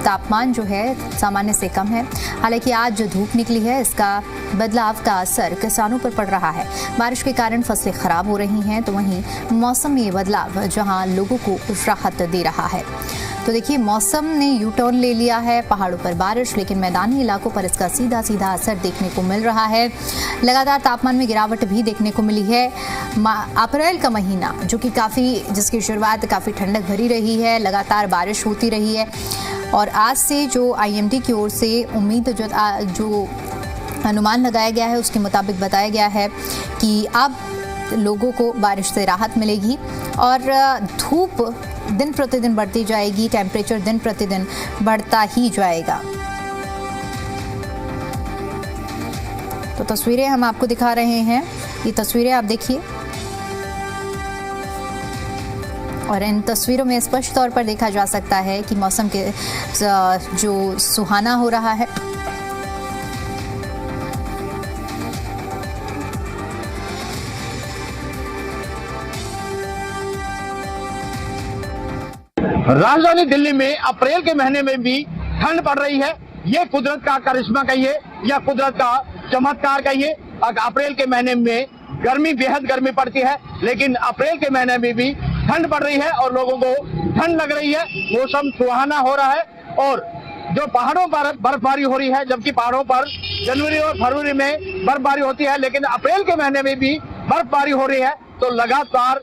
तापमान जो है सामान्य से कम है। हालांकि आज जो धूप निकली है इसका बदलाव का असर किसानों पर पड़ रहा है। बारिश के कारण फसलें खराब हो रही हैं, तो वहीं मौसम में ये बदलाव जहां लोगों को राहत दे रहा है। तो देखिए, मौसम ने यू टर्न ले लिया है, पहाड़ों पर बारिश, लेकिन मैदानी इलाकों पर इसका सीधा सीधा असर देखने को मिल रहा है। लगातार तापमान में गिरावट भी देखने को मिली है। अप्रैल का महीना जो कि जिसकी शुरुआत काफ़ी ठंडक भरी रही है, लगातार बारिश होती रही है और आज से जो IMD की ओर से उम्मीद जो अनुमान लगाया गया है उसके मुताबिक बताया गया है कि अब लोगों को बारिश से राहत मिलेगी और धूप दिन प्रतिदिन बढ़ती जाएगी, टेम्परेचर दिन प्रतिदिन बढ़ता ही जाएगा। तो तस्वीरें हम आपको दिखा रहे हैं, ये तस्वीरें आप देखिए और इन तस्वीरों में स्पष्ट तौर पर देखा जा सकता है कि मौसम के जो सुहाना हो रहा है। राजधानी दिल्ली में अप्रैल के महीने में भी ठंड पड़ रही है। ये कुदरत का करिश्मा कहिए या कुदरत का चमत्कार कहिए। अप्रैल के महीने में गर्मी, बेहद गर्मी पड़ती है, लेकिन अप्रैल के महीने में भी ठंड पड़ रही है और लोगों को ठंड लग रही है। मौसम सुहाना हो रहा है और जो पहाड़ों पर बर्फबारी हो रही है, जबकि पहाड़ों पर जनवरी और फरवरी में बर्फबारी होती है, लेकिन अप्रैल के महीने में भी बर्फबारी हो रही है। तो लगातार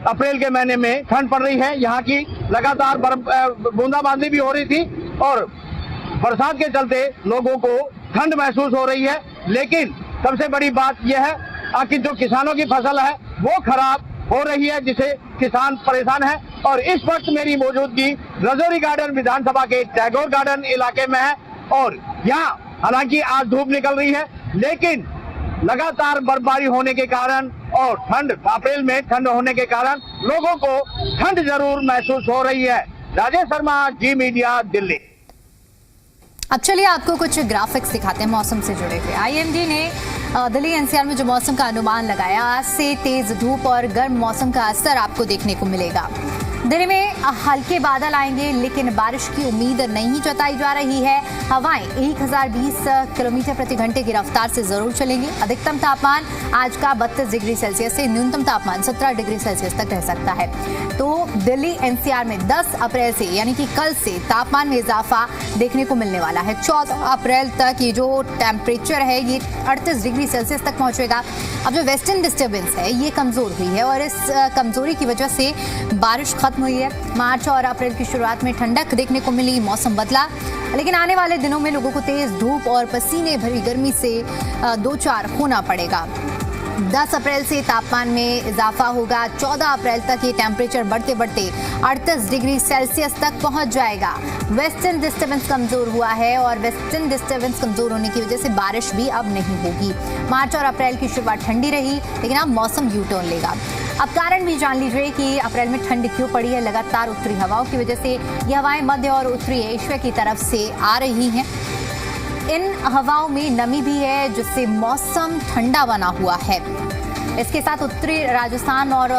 अप्रैल के महीने में ठंड पड़ रही है। यहाँ की लगातार बूंदाबांदी भी हो रही थी और बरसात के चलते लोगों को ठंड महसूस हो रही है। लेकिन सबसे बड़ी बात यह है कि जो किसानों की फसल है वो खराब हो रही है, जिसे किसान परेशान है। और इस वक्त मेरी मौजूदगी रजौरी गार्डन विधानसभा के टैगोर गार्डन इलाके में है और यहाँ हालांकि आज धूप निकल रही है, लेकिन लगातार बर्फबारी होने के कारण और अप्रैल में ठंड होने के कारण लोगों को ठंड जरूर महसूस हो रही है। राजेश शर्मा, जी मीडिया, दिल्ली। अब चलिए आपको कुछ ग्राफिक्स दिखाते हैं मौसम से जुड़े हुए। IMD ने दिल्ली NCR में जो मौसम का अनुमान लगाया, आज से तेज धूप और गर्म मौसम का असर आपको देखने को मिलेगा। दिल्ली में हल्के बादल आएंगे, लेकिन बारिश की उम्मीद नहीं जताई जा रही है। हवाएं 1020 किलोमीटर प्रति घंटे की रफ्तार से जरूर चलेंगी। अधिकतम तापमान आज का 32 डिग्री सेल्सियस से न्यूनतम तापमान 17 डिग्री सेल्सियस तक रह सकता है। तो दिल्ली NCR में 10 अप्रैल से यानी कि कल से तापमान में इजाफा देखने को मिलने वाला है। 14 अप्रैल तक ये जो टेम्परेचर है ये 38 डिग्री सेल्सियस तक पहुंचेगा। अब जो वेस्टर्न डिस्टर्बेंस है ये कमजोर हुई है और इस कमजोरी की वजह से बारिश खत्म हुई है। मार्च और अप्रैल की शुरुआत में ठंडक देखने को मिली, मौसम बदला, लेकिन आने वाले दिनों में लोगों को तेज धूप और पसीने भरी गर्मी से दो चार होना पड़ेगा। 10 अप्रैल से तापमान में इजाफा होगा। 14 अप्रैल तक ये टेम्परेचर बढ़ते बढ़ते 38 डिग्री सेल्सियस तक पहुंच जाएगा। वेस्टर्न डिस्टर्बेंस कमजोर हुआ है और वेस्टर्न डिस्टर्बेंस कमजोर होने की वजह से बारिश भी अब नहीं होगी। मार्च और अप्रैल की शुरुआत ठंडी रही, लेकिन अब मौसम यू टर्न लेगा। अब कारण भी जान लीजिए कि अप्रैल में ठंड क्यों पड़ी है। लगातार उत्तरी हवाओं की वजह से ये हवाएं मध्य और उत्तरी एशिया की तरफ से आ रही हैं। इन हवाओं में नमी भी है, जिससे मौसम ठंडा बना हुआ है। इसके साथ उत्तरी राजस्थान और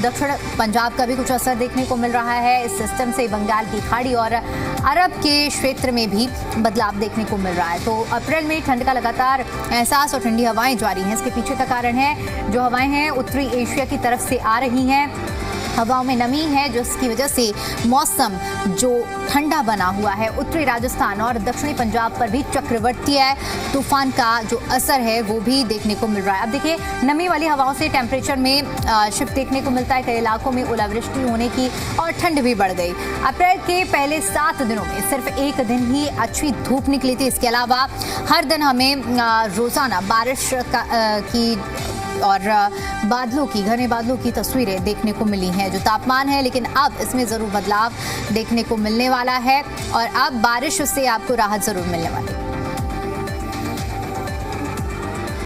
दक्षिण पंजाब का भी कुछ असर देखने को मिल रहा है। इस सिस्टम से बंगाल की खाड़ी और अरब के क्षेत्र में भी बदलाव देखने को मिल रहा है। तो अप्रैल में ठंड का लगातार एहसास और ठंडी हवाएं जारी हैं। इसके पीछे का कारण है जो हवाएं हैं उत्तरी एशिया की तरफ से आ रही हैं। हवाओं में नमी है, जिसकी वजह से मौसम जो ठंडा बना हुआ है। उत्तरी राजस्थान और दक्षिणी पंजाब पर भी चक्रवर्तीय तूफान का जो असर है वो भी देखने को मिल रहा है। अब देखिए, नमी वाली हवाओं से टेम्परेचर में शिफ्ट देखने को मिलता है। कई इलाकों में ओलावृष्टि होने की और ठंड भी बढ़ गई। अप्रैल के पहले 7 दिनों में सिर्फ एक दिन ही अच्छी धूप निकली थी। इसके अलावा हर दिन हमें रोजाना बारिश की और बादलों की, घने बादलों की तस्वीरें देखने को मिली हैं। जो तापमान है, लेकिन अब इसमें ज़रूर बदलाव देखने को मिलने वाला है और अब बारिश से आपको राहत ज़रूर मिलने वाली है।